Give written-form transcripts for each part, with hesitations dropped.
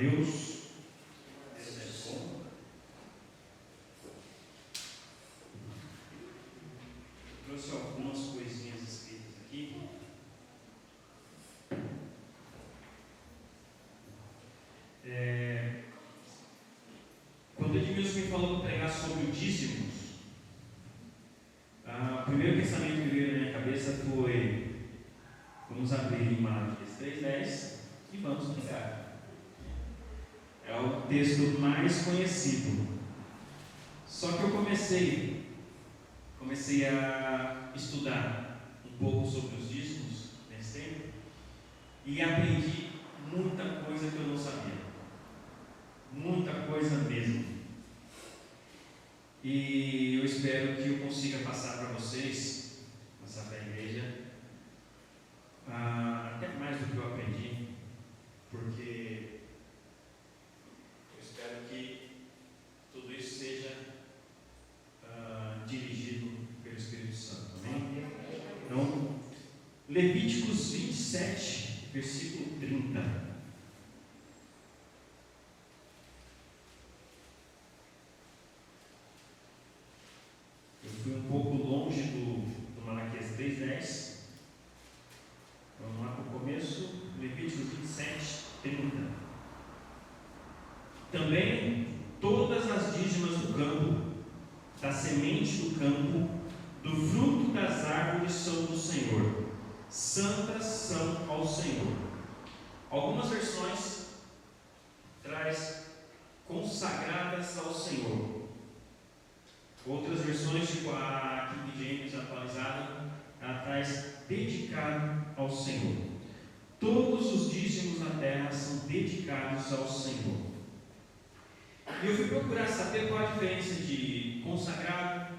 Deus. Deus é bom. Eu trouxe algumas coisinhas escritas aqui. Quando Edmilson me falou para pregar sobre o dízimos, o primeiro pensamento que veio na minha cabeça foi: vamos abrir em Malaquias 3:10 e vamos pregar. É o texto mais conhecido. Só que eu comecei a estudar um pouco sobre os dízimos nesse tempo e aprendi muita coisa que eu não sabia. Muita coisa mesmo. E eu espero que eu consiga passar para vocês, passar para a igreja, até mais do que eu aprendi, porque eu espero que tudo isso seja dirigido pelo Espírito Santo. Amém? Então, Levíticos 27, versículo 30. Fui um pouco longe do Malaquias 3:10. Vamos lá para o começo. Levíticos 27, 30. Também todas as dízimas do campo, da semente do campo, do fruto das árvores são do Senhor. Santas são ao Senhor. Algumas versões traz consagradas ao Senhor. Outras versões, tipo a King James atualizada, ela traz dedicado ao Senhor. Todos os dízimos na terra são dedicados ao Senhor. E eu fui procurar saber qual a diferença de consagrado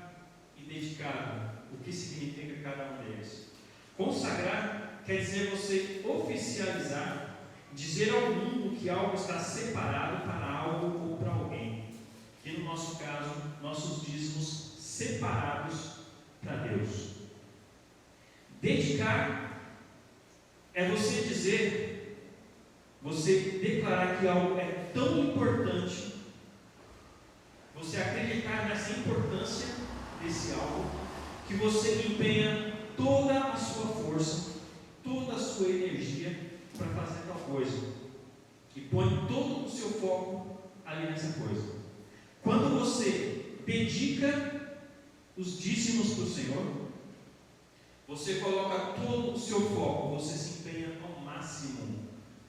e dedicado, o que significa cada um deles. Consagrar quer dizer você oficializar, dizer ao mundo que algo está separado para algo ou para alguém. E no nosso caso, nossos dízimos separados para Deus. Dedicar é você dizer, você declarar que algo é tão importante, você acreditar nessa importância desse algo, que você empenha toda a sua força, toda a sua energia para fazer tal coisa, e põe todo o seu foco ali nessa coisa. Quando você dedica os dízimos para o Senhor, você coloca todo o seu foco, você se empenha ao máximo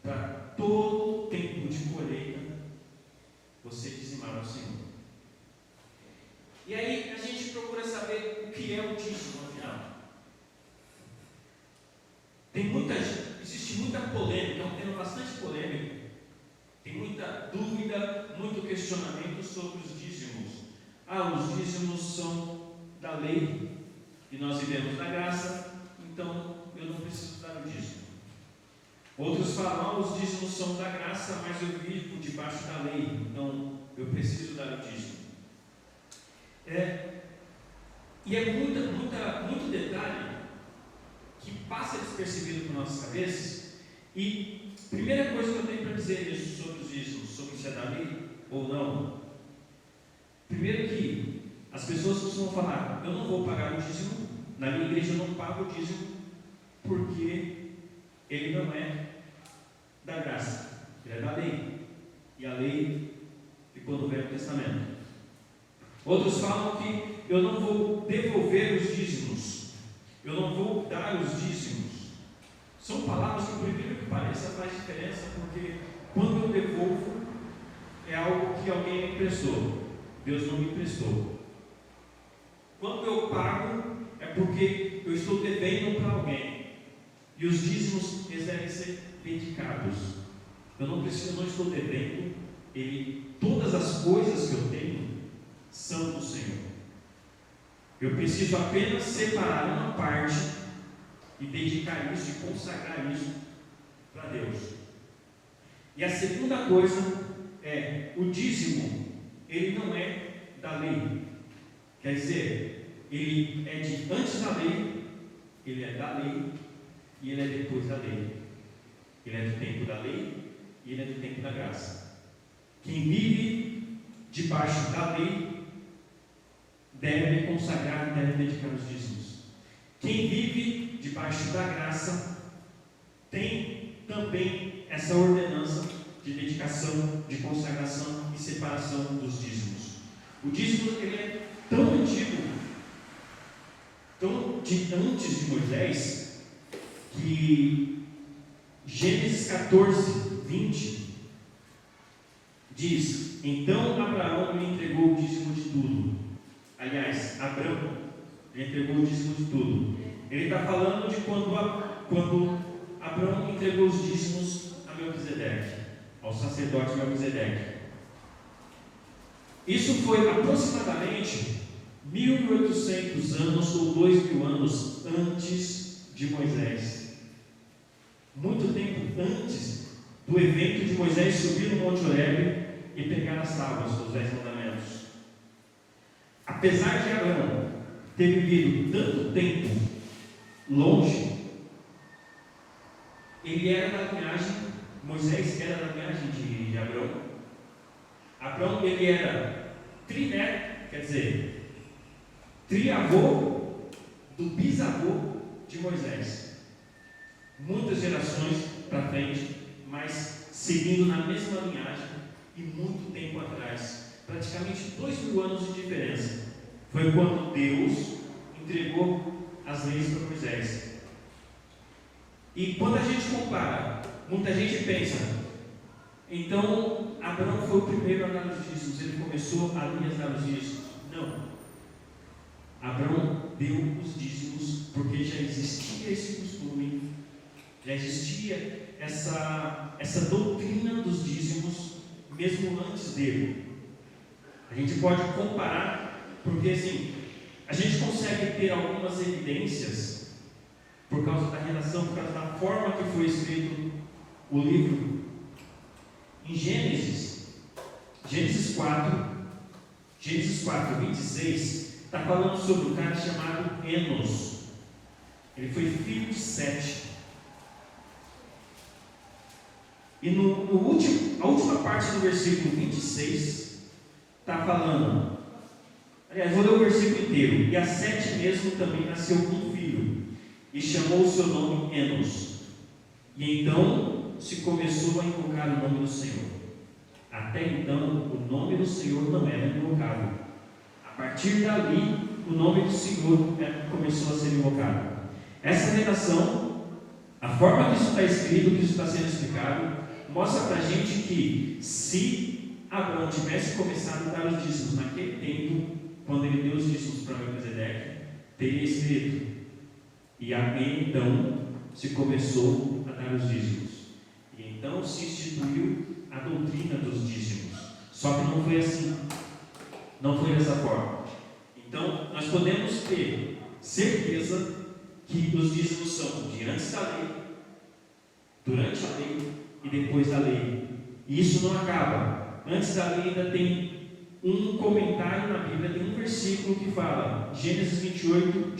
para todo o tempo de colheita você dizimar ao Senhor. E aí a gente procura saber o que é o dízimo, afinal. Existe muita polêmica, é um tema bastante polêmico. Tem muita dúvida, muito questionamento sobre os dízimos. Os dízimos são da lei e nós vivemos da graça, então eu não preciso dar o dízimo. Outros falam, os dízimos são da graça, mas eu vivo debaixo da lei, então eu preciso dar o dízimo. E é muito detalhe que passa despercebido por nossas cabeças. E primeira coisa que eu tenho para dizer isso sobre os dízimos, sobre se é da lei ou não. Primeiro que as pessoas costumam falar, eu não vou pagar o dízimo, na minha igreja eu não pago o dízimo, porque ele não é da graça, ele é da lei. E a lei ficou no Velho Testamento. Outros falam que eu não vou devolver os dízimos, eu não vou dar os dízimos. São palavras que, por incrível que pareça, faz diferença, porque quando eu devolvo, é algo que alguém me emprestou, Deus não me emprestou. Quando eu pago, é porque eu estou devendo para alguém. E os dízimos, eles devem ser dedicados. Eu não estou devendo, todas as coisas que eu tenho são do Senhor. Eu preciso apenas separar uma parte e dedicar isso e consagrar isso para Deus. E a segunda coisa é, o dízimo, ele não é da lei. Quer dizer, ele é de antes da lei, ele é da lei e ele é depois da lei. Ele é do tempo da lei e ele é do tempo da graça. Quem vive debaixo da lei deve consagrar e deve dedicar os dízimos. Quem vive debaixo da graça tem também essa ordenança de dedicação, de consagração e separação dos dízimos. O dízimo ele é tão antigo, antes de Moisés, que Gênesis 14, 20 diz: então Abraão lhe entregou o dízimo de tudo. Aliás, Abraão lhe entregou o dízimo de tudo. Ele está falando de quando Abraão entregou os dízimos a Melquisedeque, ao sacerdote Melquisedeque. Isso foi aproximadamente 1.800 anos ou 2.000 anos antes de Moisés. Muito tempo antes do evento de Moisés subir no Monte Horebe e pegar as tábuas dos 10 mandamentos. Apesar de Abraão ter vivido tanto tempo longe, ele era da linhagem, Moisés era da linhagem de Abraão. Abraão ele era trineto, quer dizer, triavô do bisavô de Moisés. Muitas gerações para frente, mas seguindo na mesma linhagem e muito tempo atrás, praticamente 2.000 anos de diferença. Foi quando Deus entregou as leis para Moisés. E quando a gente compara, muita gente pensa, então Abraão foi o primeiro a dar os dízimos, ele começou ali a dar os dízimos. Não. Abraão deu os dízimos porque já existia esse costume, já existia essa doutrina dos dízimos, mesmo antes dele. A gente pode comparar, porque assim, a gente consegue ter algumas evidências por causa da relação, por causa da forma que foi escrito o livro. Em Gênesis 4, 26, está falando sobre um cara chamado Enos. Ele foi filho de Sete. E a última parte do versículo 26 está falando, aliás, vou ler o versículo inteiro. E a Sete mesmo também nasceu com um filho, e chamou o seu nome Enos. E então se começou a invocar o nome do Senhor. Até então, o nome do Senhor não era invocado. A partir dali, o nome do Senhor começou a ser invocado. Essa redação, a forma que isso está escrito, que isso está sendo explicado, mostra para a gente que se Abraão tivesse começado a dar os dízimos naquele tempo, quando ele deu os dízimos para Melquisedeque, teria escrito: e então se começou a dar os dízimos. E então se instituiu a doutrina dos dízimos. Só que não foi assim. Não foi dessa forma. Então, nós podemos ter certeza que os dízimos são de antes da lei, durante a lei e depois da lei. E isso não acaba. Antes da lei ainda tem um comentário na Bíblia, tem um versículo que fala, Gênesis 28,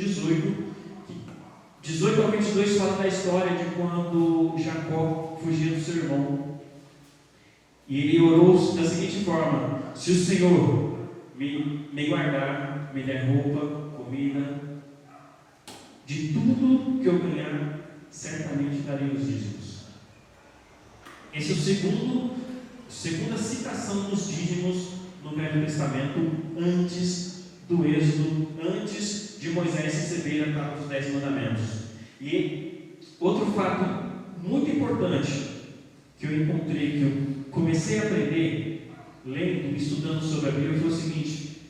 18 ao 22 fala da história de quando Jacó fugia do seu irmão. E ele orou da seguinte forma: se o Senhor me guardar, me der roupa, comida, de tudo que eu ganhar, certamente darei os dízimos. Essa é a segunda citação dos dízimos no Velho Testamento, antes do Êxodo, antes de Moisés receber a tábua dos 10 mandamentos. E outro fato muito importante que eu encontrei, que eu comecei a aprender lendo, estudando sobre a Bíblia, foi o seguinte: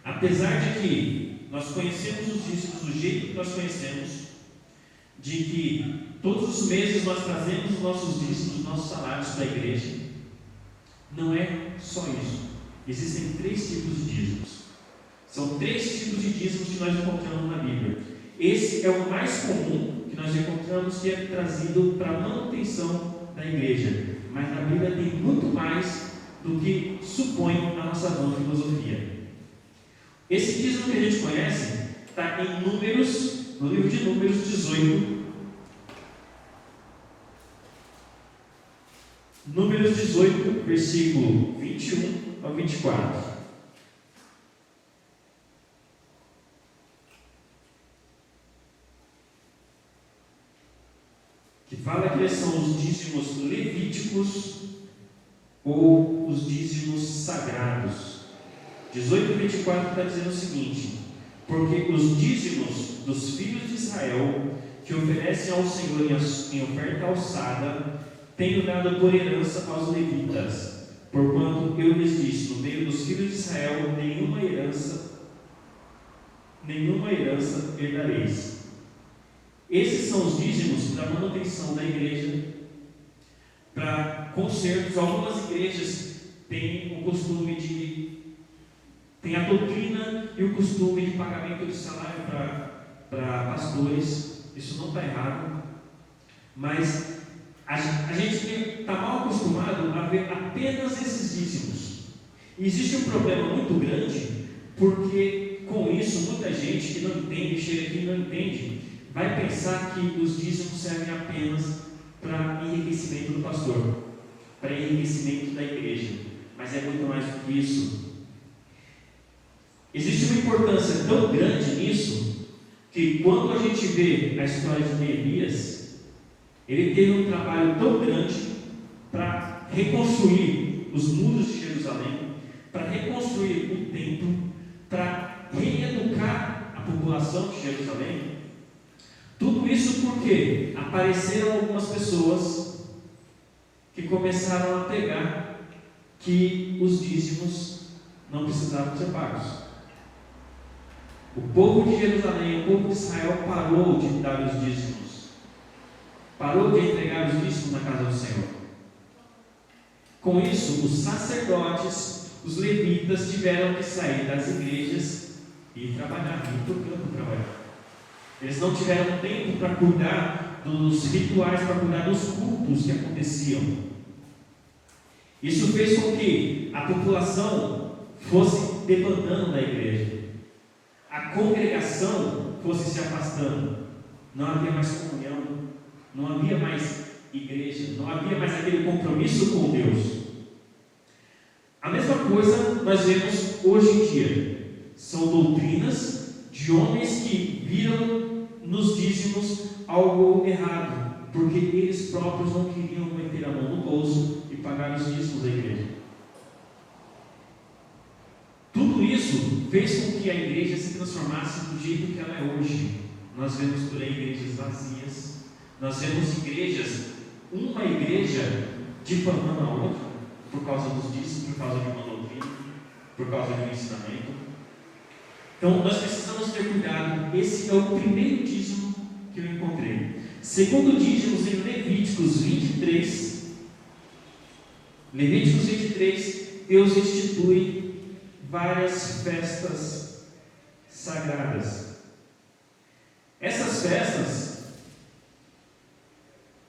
apesar de que nós conhecemos os dízimos do jeito que nós conhecemos, de que todos os meses nós trazemos os nossos dízimos, os nossos salários para a igreja, não é só isso. Existem 3 tipos de dízimos. São 3 tipos de dízimos que nós encontramos na Bíblia. Esse é o mais comum que nós encontramos, que é trazido para a manutenção da igreja. Mas na Bíblia tem muito mais do que supõe a nossa vã filosofia. Esse dízimo que a gente conhece está em Números, no livro de Números 18. Números 18, versículo 21 ao 24. Que fala que são os dízimos levíticos ou os dízimos sagrados. 18 e 24 está dizendo o seguinte: porque os dízimos dos filhos de Israel, que oferecem ao Senhor em oferta alçada, tenho dado por herança aos levitas, porquanto eu lhes disse, no meio dos filhos de Israel, nenhuma herança herdareis. Esses são os dízimos para a manutenção da igreja, para consertos. Algumas igrejas têm o costume tem a doutrina e o costume de pagamento de salário para pastores. Isso não está errado, mas a gente está mal acostumado a ver apenas esses dízimos. E existe um problema muito grande, porque com isso muita gente que não entende, chega aqui e não entende, vai pensar que os dízimos servem apenas para enriquecimento do pastor, para enriquecimento da igreja, mas é muito mais do que isso. Existe uma importância tão grande nisso, que quando a gente vê a história de Neemias, ele teve um trabalho tão grande para reconstruir os muros de Jerusalém, para reconstruir o templo, para reeducar a população de Jerusalém. Tudo isso porque apareceram algumas pessoas que começaram a pegar que os dízimos não precisavam ser pagos. O povo de Jerusalém, o povo de Israel parou de dar os dízimos, parou de entregar os dízimos na casa do Senhor. Com isso, os sacerdotes, os levitas tiveram que sair das igrejas e trabalhar, ir para o campo trabalhar. Eles não tiveram tempo para cuidar dos rituais, para cuidar dos cultos que aconteciam. Isso fez com que a população fosse debandando da igreja, a congregação fosse se afastando, não havia mais comunhão, não havia mais igreja, não havia mais aquele compromisso com Deus. A mesma coisa nós vemos hoje em dia. São doutrinas de homens que viram nos dízimos algo errado, porque eles próprios não queriam meter a mão no bolso e pagar os dízimos da igreja. Tudo isso fez com que a igreja se transformasse do jeito que ela é hoje. Nós vemos por aí igrejas vazias, nós vemos igrejas, uma igreja difamando a outra, por causa dos dízimos, por causa de uma doutrina, por causa de um ensinamento. Então nós precisamos ter cuidado. Esse é o primeiro dízimo que eu encontrei. Segundo dízimo, em Levíticos 23, Deus institui várias festas sagradas. Essas festas,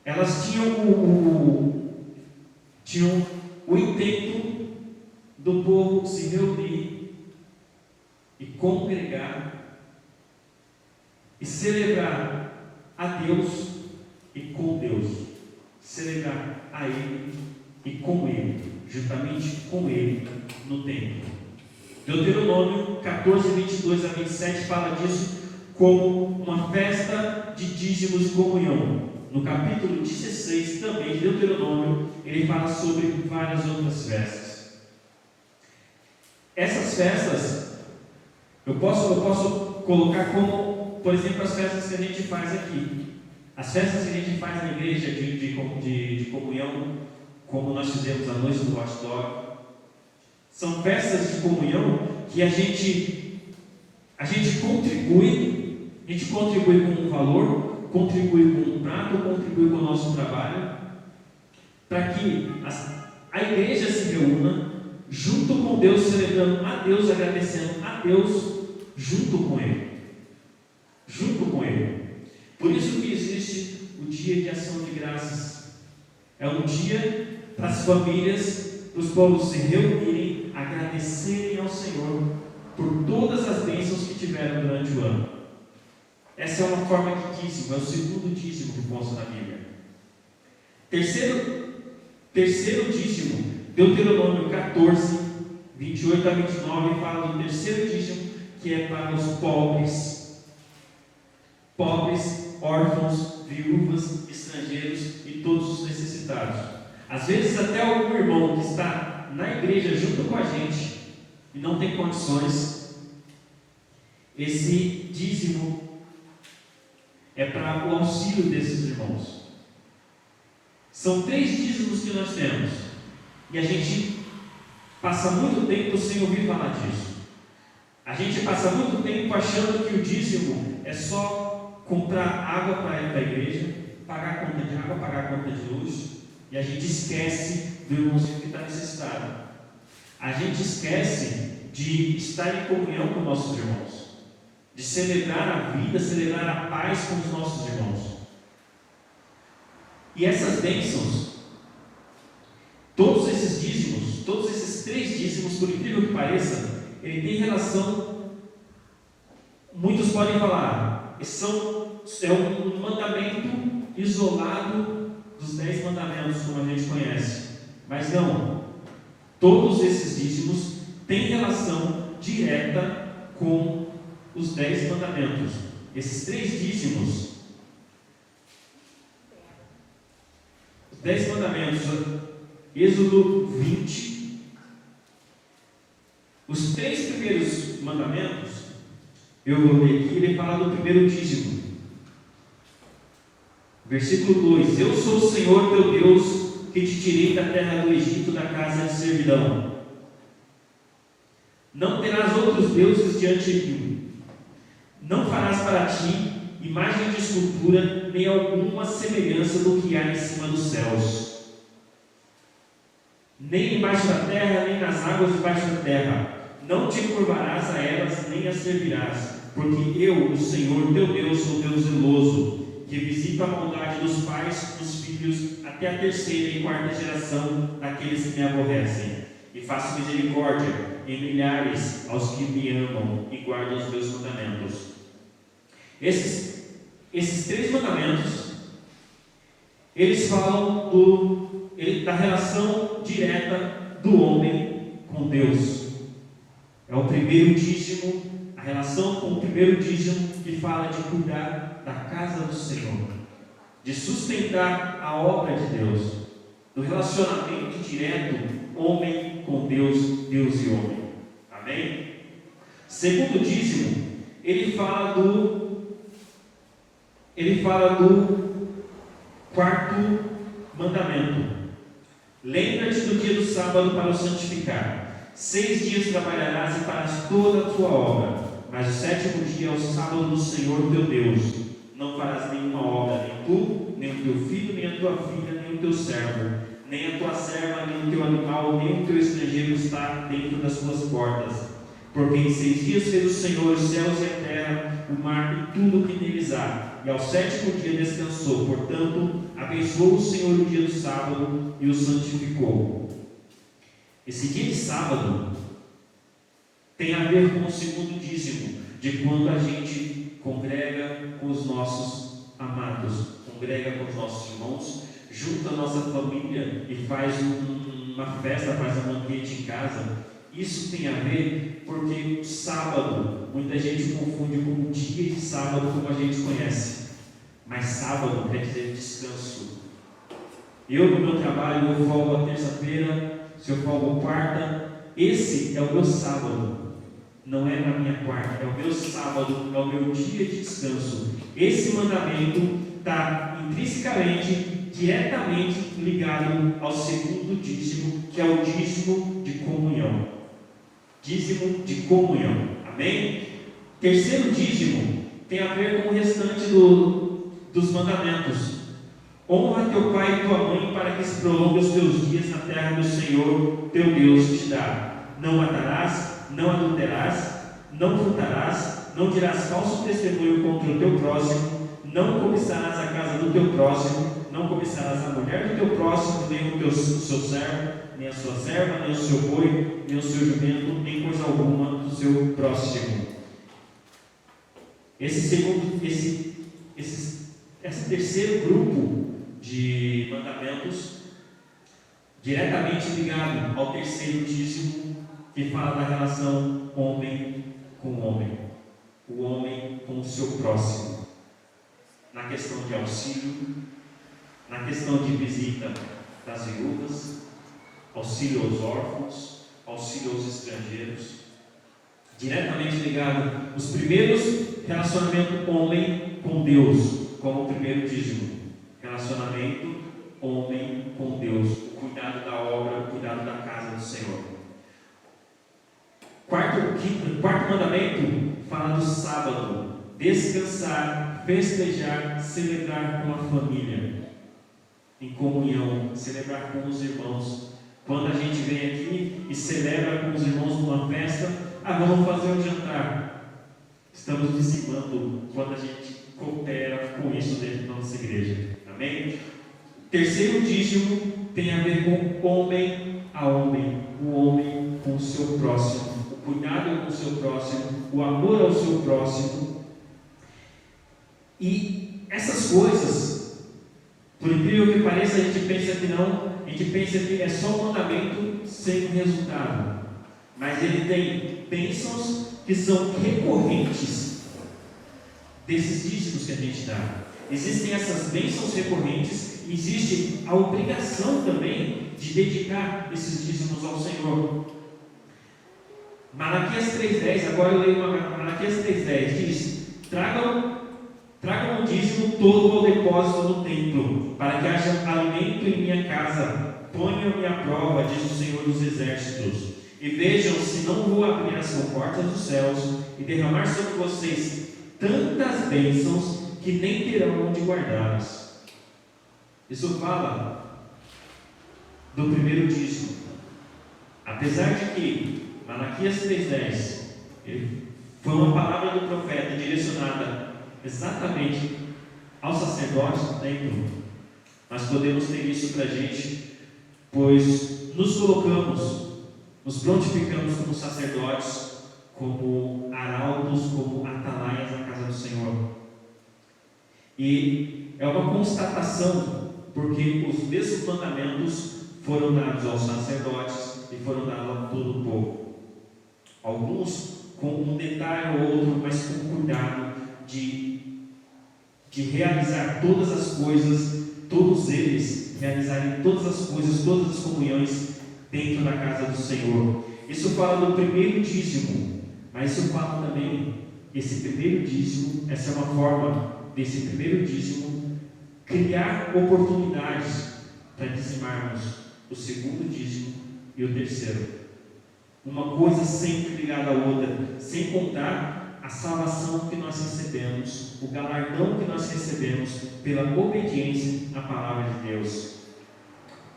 elas tinham o intento do povo se reunir e congregar e celebrar a Deus e com Deus, celebrar a Ele e com Ele, juntamente com Ele no templo. Deuteronômio 14, 22 a 27 fala disso como uma festa de dízimos de comunhão. No capítulo 16 também de Deuteronômio, ele fala sobre várias outras festas. Essas festas eu posso colocar como, por exemplo, as festas que a gente faz aqui. As festas que a gente faz na igreja de comunhão, como nós fizemos a noite do hot dog, são festas de comunhão que a gente contribui com um valor, contribui com um prato, contribui com o nosso trabalho, para que a igreja se reúna junto com Deus, celebrando a Deus, agradecendo a Deus, junto com Ele. Por isso que existe o dia de ação de graças. É um dia para as famílias, para os povos se reunirem, agradecerem ao Senhor por todas as bênçãos que tiveram durante o ano. Essa é uma forma de dízimo, é o segundo dízimo que consta na Bíblia. Terceiro dízimo, Deuteronômio 14, 28 a 29, fala do terceiro dízimo, que é para os pobres, órfãos, viúvas, estrangeiros e todos os necessitados. Às vezes até algum irmão que está na igreja junto com a gente e não tem condições, esse dízimo é para o auxílio desses irmãos. São 3 dízimos que nós temos e a gente passa muito tempo sem ouvir falar disso. A gente passa muito tempo achando que o dízimo é só comprar água para ir para a igreja, pagar a conta de água, pagar a conta de luz, e a gente esquece do irmãozinho que está necessitado. A gente esquece de estar em comunhão com nossos irmãos, de celebrar a vida, celebrar a paz com os nossos irmãos. E essas bênçãos, todos esses dízimos, todos esses 3 dízimos, por incrível que pareça, ele tem relação. Muitos podem falar, é um mandamento isolado dos 10 mandamentos, como a gente conhece. Mas não, todos esses dízimos têm relação direta com os 10 mandamentos. Esses 3 dízimos, os 10 mandamentos, Êxodo 20, os 3 primeiros mandamentos, eu vou ler aqui, ele fala do primeiro dízimo. Versículo 2: Eu sou o Senhor teu Deus, que te tirei da terra do Egito, da casa de servidão. Não terás outros deuses diante de mim. Não farás para ti imagem de escultura, nem alguma semelhança do que há em cima dos céus, nem embaixo da terra, nem nas águas debaixo da terra. Não te curvarás a elas, nem as servirás, porque eu, o Senhor teu Deus, sou Deus zeloso, que visita a maldade dos pais dos filhos até a 3ª e 4ª geração daqueles que me aborrecem, e faço misericórdia em milhares aos que me amam e guardam os meus mandamentos. Esses 3 mandamentos, eles falam da relação direta do homem com Deus. É o primeiro dízimo, a relação com o primeiro dízimo que fala de cuidar da casa do Senhor, de sustentar a obra de Deus, do relacionamento direto homem com Deus, Deus e homem. Amém? Segundo dízimo, ele fala do 4º mandamento. Lembra-te do dia do sábado para o santificar. 6 dias trabalharás e farás toda a tua obra, mas o 7º dia é o sábado do Senhor teu Deus. Não farás nenhuma obra, nem tu, nem o teu filho, nem a tua filha, nem o teu servo, nem a tua serva, nem o teu animal, nem o teu estrangeiro está dentro das tuas portas. Porque em 6 dias fez o Senhor os céus e a terra, o mar e tudo o que neles há, e ao 7º dia descansou. Portanto, abençoou o Senhor o dia do sábado e o santificou. Esse dia de sábado tem a ver com o segundo dízimo, de quando a gente congrega com os nossos amados, congrega com os nossos irmãos, junta a nossa família e faz uma festa, faz um banquete em casa. Isso tem a ver porque sábado, muita gente confunde com o dia de sábado como a gente conhece, mas sábado quer dizer descanso. Eu no meu trabalho, eu folgo a terça-feira, se eu folgo quarta, esse é o meu sábado, não é na minha quarta, é o meu sábado, é o meu dia de descanso. Esse mandamento está intrinsecamente, diretamente ligado ao segundo dízimo, que é o dízimo de comunhão. Dízimo de comunhão, amém? Terceiro dízimo tem a ver com o restante dos mandamentos. Honra teu pai e tua mãe, para que se prolongue os teus dias na terra do Senhor teu Deus te dá. Não matarás, não adulterarás, não furtarás, não dirás falso testemunho contra o teu próximo, não cobiçarás a casa do teu próximo, não cobiçarás a mulher do teu próximo, nem o seu servo, nem a sua serva, nem o seu boi, nem o seu jumento, nem coisa alguma do seu próximo. Esse terceiro grupo de mandamentos diretamente ligado ao terceiro dízimo, que fala da relação homem com homem, o homem com o seu próximo, na questão de auxílio, na questão de visita das viúvas, auxílio aos órfãos, auxílio aos estrangeiros, diretamente ligado aos primeiros relacionamento homem com Deus, como o primeiro dízimo, relacionamento homem com Deus, o cuidado da obra, o cuidado da casa do Senhor. Quarto mandamento fala do sábado, descansar, festejar, celebrar com a família, em comunhão, celebrar com os irmãos. Quando a gente vem aqui e celebra com os irmãos numa festa, vamos fazer um jantar. Estamos dizimando quando a gente coopera com isso dentro da nossa igreja. Amém? Terceiro dízimo tem a ver com homem a homem, o homem com o seu próximo, o cuidado com o seu próximo, o amor ao seu próximo. E essas coisas, por incrível que pareça, a gente pensa que não, a gente pensa que é só um mandamento sem resultado, mas ele tem bênçãos que são recorrentes desses dízimos que a gente dá. Existem essas bênçãos recorrentes, existe a obrigação também de dedicar esses dízimos ao Senhor. Malaquias 3,10, agora eu leio Malaquias 3,10, diz: tragam o dízimo todo ao depósito do templo, para que haja alimento em minha casa. Ponham-me à prova, diz o Senhor dos Exércitos, e vejam se não vou abrir as comportas dos céus e derramar sobre vocês tantas bênçãos que nem terão onde guardá-las. Isso fala do primeiro dízimo. Apesar de que Malaquias 3,10 foi uma palavra do profeta direcionada exatamente aos sacerdotes do templo, nós podemos ter isso para a gente, pois nos prontificamos como sacerdotes, como arautos, como atalaias na casa do Senhor. E é uma constatação, porque os mesmos mandamentos foram dados aos sacerdotes e foram dados a todo o povo. Alguns com um detalhe ou outro, mas com cuidado de realizar todas as coisas, todos eles realizarem todas as coisas, todas as comunhões dentro da casa do Senhor. Isso fala do primeiro dízimo, mas isso fala também, esse primeiro dízimo, essa é uma forma desse primeiro dízimo criar oportunidades para dizimarmos o segundo dízimo e o terceiro. Uma coisa sempre ligada à outra, sem contar a salvação que nós recebemos, o galardão que nós recebemos pela obediência à palavra de Deus.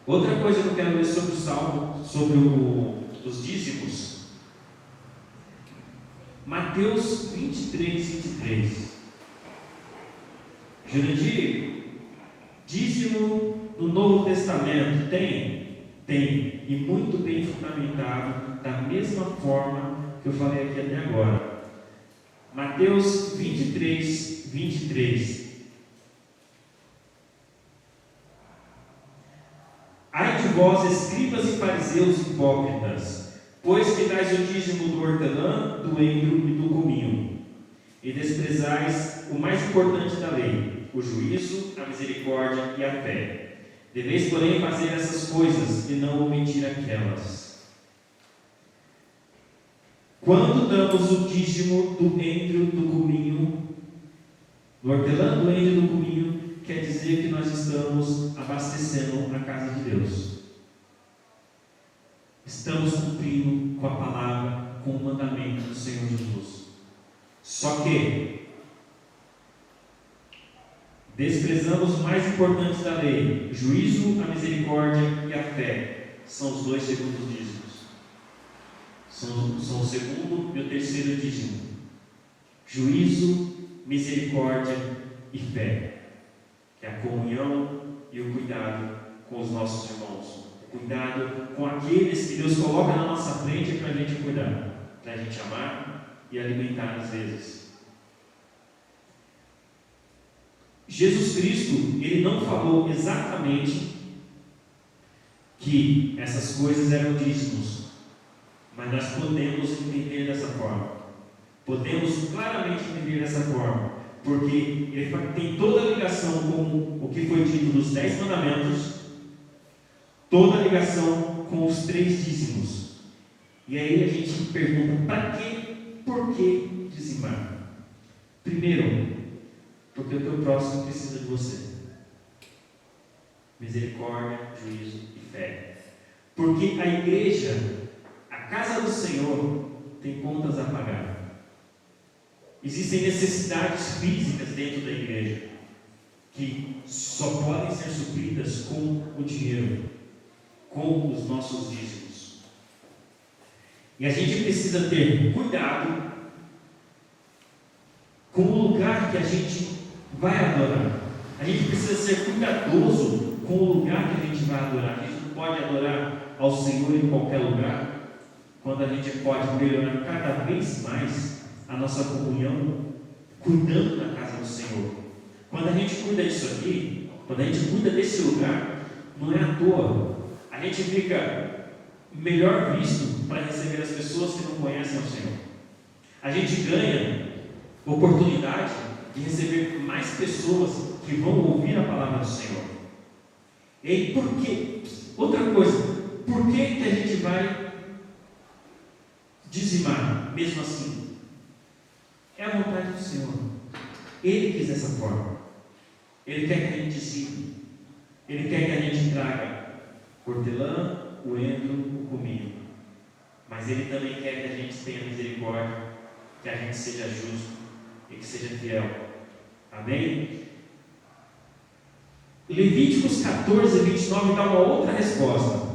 Outra coisa que eu quero ler sobre o salmo, sobre os dízimos, Mateus 23. Jurandir, dízimo do Novo Testamento tem, e muito bem fundamentado, da mesma forma que eu falei aqui até agora. Mateus 23. Ai de vós, escribas e fariseus hipócritas, pois que dais o dízimo do hortelã, do endro e do cominho, e desprezais o mais importante da lei, o juízo, a misericórdia e a fé. Deveis, porém, fazer essas coisas e não omitir aquelas. Quando damos o dízimo do endro, do cominho, do hortelã, do endro e do cominho, quer dizer que nós estamos abastecendo a casa de Deus. Estamos cumprindo com a palavra, com o mandamento do Senhor Jesus. Só que desprezamos os mais importantes da lei, o juízo, a misericórdia e a fé. São os dois segundos dízimos. São o segundo e o terceiro dízimo. Juízo, misericórdia e fé, que é a comunhão e o cuidado com os nossos irmãos, o cuidado com aqueles que Deus coloca na nossa frente para a gente cuidar, para a gente amar e alimentar às vezes. Jesus Cristo, Ele não falou exatamente que essas coisas eram dízimos, mas nós podemos entender dessa forma. Podemos claramente entender dessa forma, porque ele tem toda a ligação com o que foi dito nos 10 mandamentos, toda a ligação com os 3 dízimos. E aí a gente pergunta, para quê? Por que dizimar? Primeiro, porque o teu próximo precisa de você. Misericórdia, juízo e fé. Porque a igreja, a casa do Senhor, tem contas a pagar. Existem necessidades físicas dentro da igreja que só podem ser supridas com o dinheiro, com os nossos dízimos. E a gente precisa ter cuidado com o lugar que a gente vai adorar. A gente precisa ser cuidadoso com o lugar que a gente vai adorar. A gente não pode adorar ao Senhor em qualquer lugar, quando a gente pode melhorar cada vez mais a nossa comunhão, cuidando da casa do Senhor. Quando a gente cuida disso aqui, quando a gente cuida desse lugar, não é à toa. A gente fica melhor visto para receber as pessoas que não conhecem o Senhor. A gente ganha oportunidade de receber mais pessoas que vão ouvir a palavra do Senhor. E aí, por quê? Outra coisa, por que a gente vai dizimar mesmo assim? É a vontade do Senhor. Ele quis dessa forma. Ele quer que a gente dizime. Ele quer que a gente traga hortelã, coentro, o cominho. Mas Ele também quer que a gente tenha misericórdia, que a gente seja justo e que seja fiel. Amém? Levíticos 14, 29 dá uma outra resposta.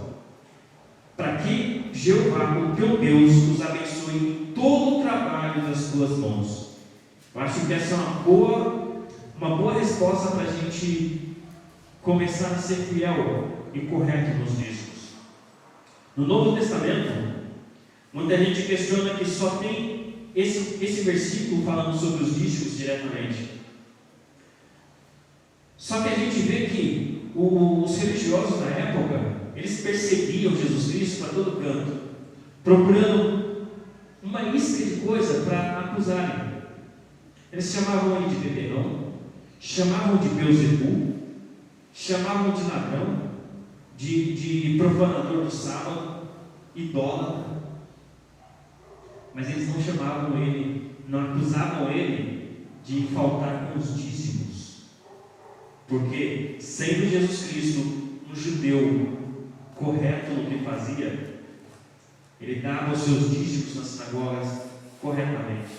Para que Jeová, o teu Deus, nos abençoe em todo o trabalho das tuas mãos. Eu acho que essa é uma boa resposta para a gente começar a ser fiel e correto nos dízimos. No Novo Testamento, muita gente questiona que só tem esse versículo falando sobre os dízimos diretamente. Só que a gente vê que os religiosos na época, eles perseguiam Jesus Cristo para todo canto, procurando uma isca de coisa para acusarem. Eles chamavam ele de beberrão, chamavam de Beelzebul, chamavam de ladrão, de profanador do sábado, idólatra. Mas eles não chamavam ele, não acusavam ele de faltar com os dízimos. Porque, sendo Jesus Cristo um judeu correto no que fazia, ele dava os seus dízimos nas sinagogas corretamente,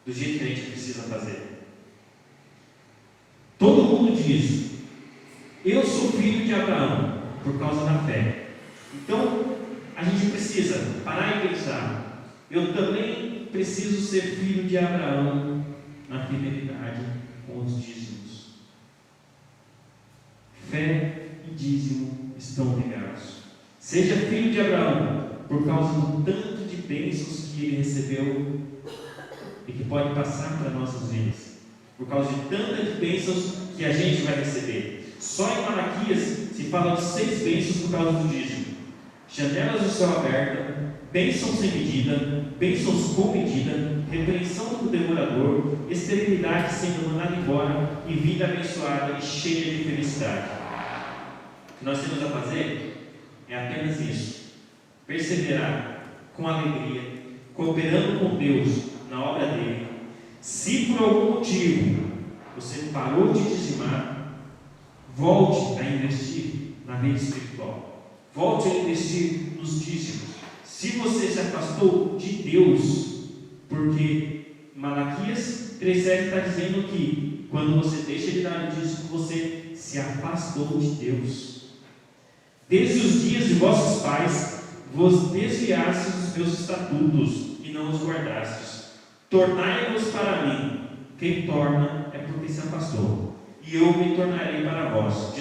do jeito que a gente precisa fazer. Todo mundo diz: eu sou filho de Abraão, por causa da fé. Então, a gente precisa parar e pensar: eu também preciso ser filho de Abraão na fidelidade com os dízimos. Fé e dízimo estão ligados. Seja filho de Abraão, por causa do tanto de bênçãos que ele recebeu e que pode passar para nossas vidas, por causa de tantas bênçãos que a gente vai receber. Só em Malaquias se fala de 6 bênçãos por causa do dízimo: janelas do céu abertas, bênçãos sem medida, bênçãos com medida, repreensão do devorador, esterilidade sendo mandada embora e vida abençoada e cheia de felicidade. O que nós temos a fazer é apenas isso: perseverar com alegria, cooperando com Deus na obra dele. Se por algum motivo você parou de dizimar, volte a investir na vida espiritual, volte a investir nos dízimos. Se você se afastou de Deus, porque Malaquias 3,7 está dizendo que quando você deixa de dar o dízimo, você se afastou de Deus. Desde os dias de vossos pais, vos desviastes dos meus estatutos e não os guardastes. Tornai-vos para mim. Quem torna é porque se afastou, e eu me tornarei para vós.